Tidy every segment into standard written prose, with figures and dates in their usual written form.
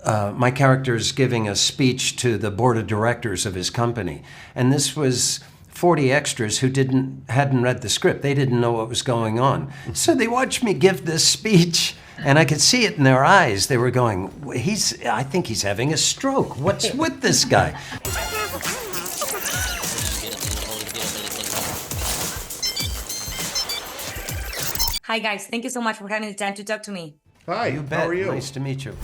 my character is giving a speech to the board of directors of his company, and this was 40 extras who hadn't read the script. They didn't know what was going on. So they watched me give this speech, and I could see it in their eyes. They were going, I think he's having a stroke. What's with this guy? Hi guys, thank you so much for having the time to talk to me. Hi, You bet. how are you? Nice to meet you.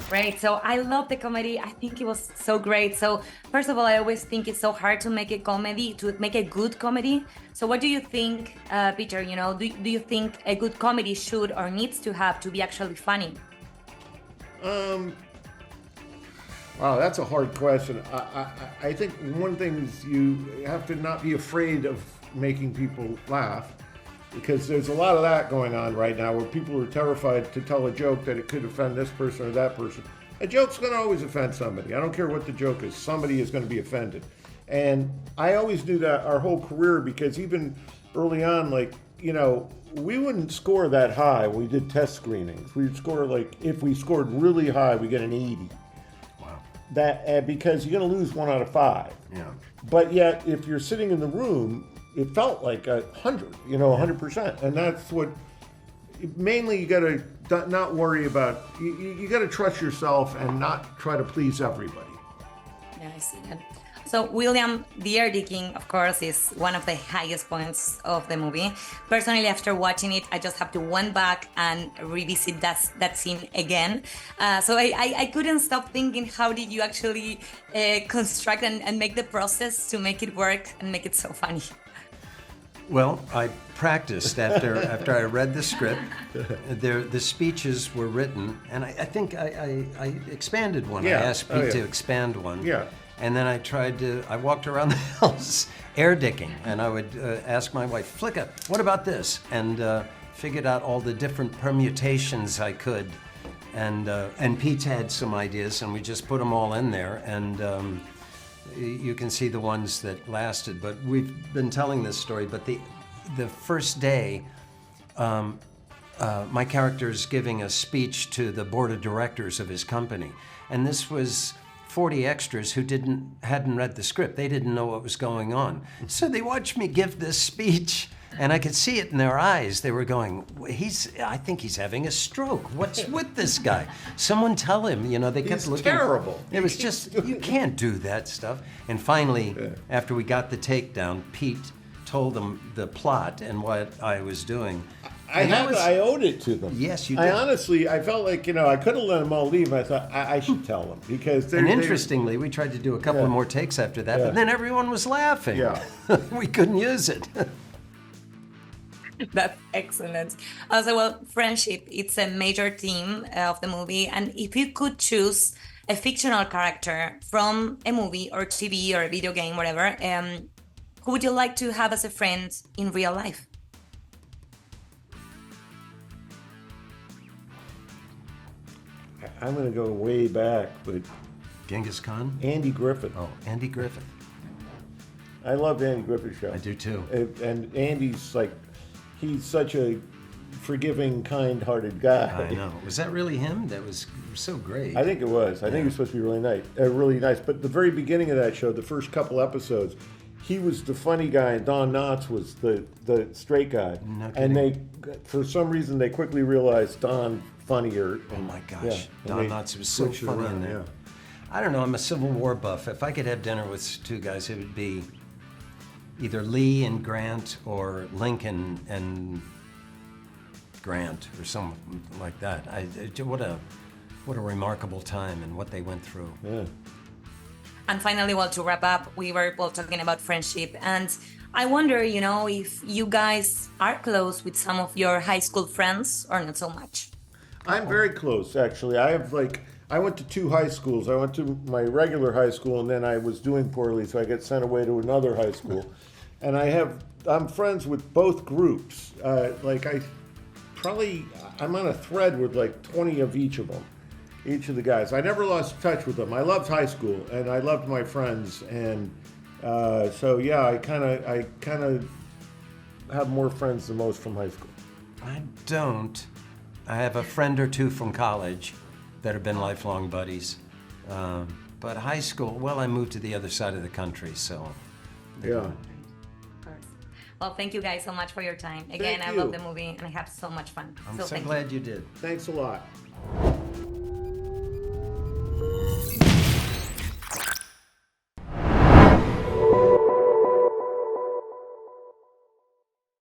Great, so I love the comedy. I think it was so great. So first of all, I always think it's so hard to make a comedy, to make a good comedy. So what do you think, Peter, do you think a good comedy should or needs to have to be actually funny? Wow, that's a hard question. I think one thing is you have to not be afraid of making people laugh, because there's a lot of that going on right now where people are terrified to tell a joke that it could offend this person or that person. A joke's going to always offend somebody. I don't care what the joke is. Somebody is going to be offended. And I always knew that our whole career, because even early on, we wouldn't score that high when we did test screenings. We'd score, if we scored really high, we get an 80. Wow. That because you're going to lose 1 out of 5. Yeah. But yet, if you're sitting in the room, it felt like 100, 100%. And that's what, mainly you got to not worry about, you got to trust yourself and not try to please everybody. Yeah, I see that. So William, the air digging, of course, is one of the highest points of the movie. Personally, after watching it, I just have to went back and revisit that scene again. So I couldn't stop thinking, how did you actually construct and make the process to make it work and make it so funny? Well, I practiced after I read the script. The speeches were written, and I think I expanded one. Yeah. I asked Pete to expand one. Yeah. And then I walked around the house air dicking, and I would ask my wife, Flicka, what about this? And figured out all the different permutations I could. And Pete had some ideas, and we just put them all in there. And you can see the ones that lasted. But we've been telling this story, but the first day, my character is giving a speech to the board of directors of his company. And this was 40 extras who hadn't read the script. They didn't know what was going on. So they watched me give this speech, and I could see it in their eyes. They were going, I think he's having a stroke. What's with this guy? Someone tell him, they kept looking. He's terrible. It was just, you can't do that stuff. And finally, after we got the takedown, Pete told them the plot and what I was doing. I owed it to them. Yes, you did. I felt like, I could have let them all leave. I thought, I should tell them, because And interestingly, we tried to do a couple more takes after that, but then everyone was laughing. Yeah. We couldn't use it. That's excellent. Also, friendship, it's a major theme of the movie. And if you could choose a fictional character from a movie or TV or a video game, whatever, who would you like to have as a friend in real life? I'm going to go way back, but Genghis Khan? Andy Griffith. Oh, Andy Griffith. I loved Andy Griffith's show. I do too. And Andy's he's such a forgiving, kind-hearted guy. I know. Was that really him? That was so great. I think it was. I think he was supposed to be really nice. But the very beginning of that show, the first couple episodes, he was the funny guy, and Don Knotts was the straight guy. No and kidding. for some reason, they quickly realized Don funnier. Oh my gosh. Yeah, Don Knotts was so switched it funny in around, there. yeah. I don't know. I'm a Civil War buff. If I could have dinner with two guys, it would be either Lee and Grant or Lincoln and Grant or something like that. What a remarkable time and what they went through. Yeah. And finally, to wrap up, we were both talking about friendship. And I wonder, if you guys are close with some of your high school friends or not so much. I'm very close, actually. I went to 2 high schools. I went to my regular high school, and then I was doing poorly, so I got sent away to another high school. And I'm friends with both groups. I'm on a thread with 20 of each of them, each of the guys. I never lost touch with them. I loved high school, and I loved my friends, and I kind of have more friends than most from high school. I don't. I have a friend or two from college that have been lifelong buddies. But high school, well, I moved to the other side of the country, so. Yeah. Of course. Well, thank you guys so much for your time. Again, Thank I you. love the movie and I have so much fun. I'm so thank you. glad you did. Thanks a lot.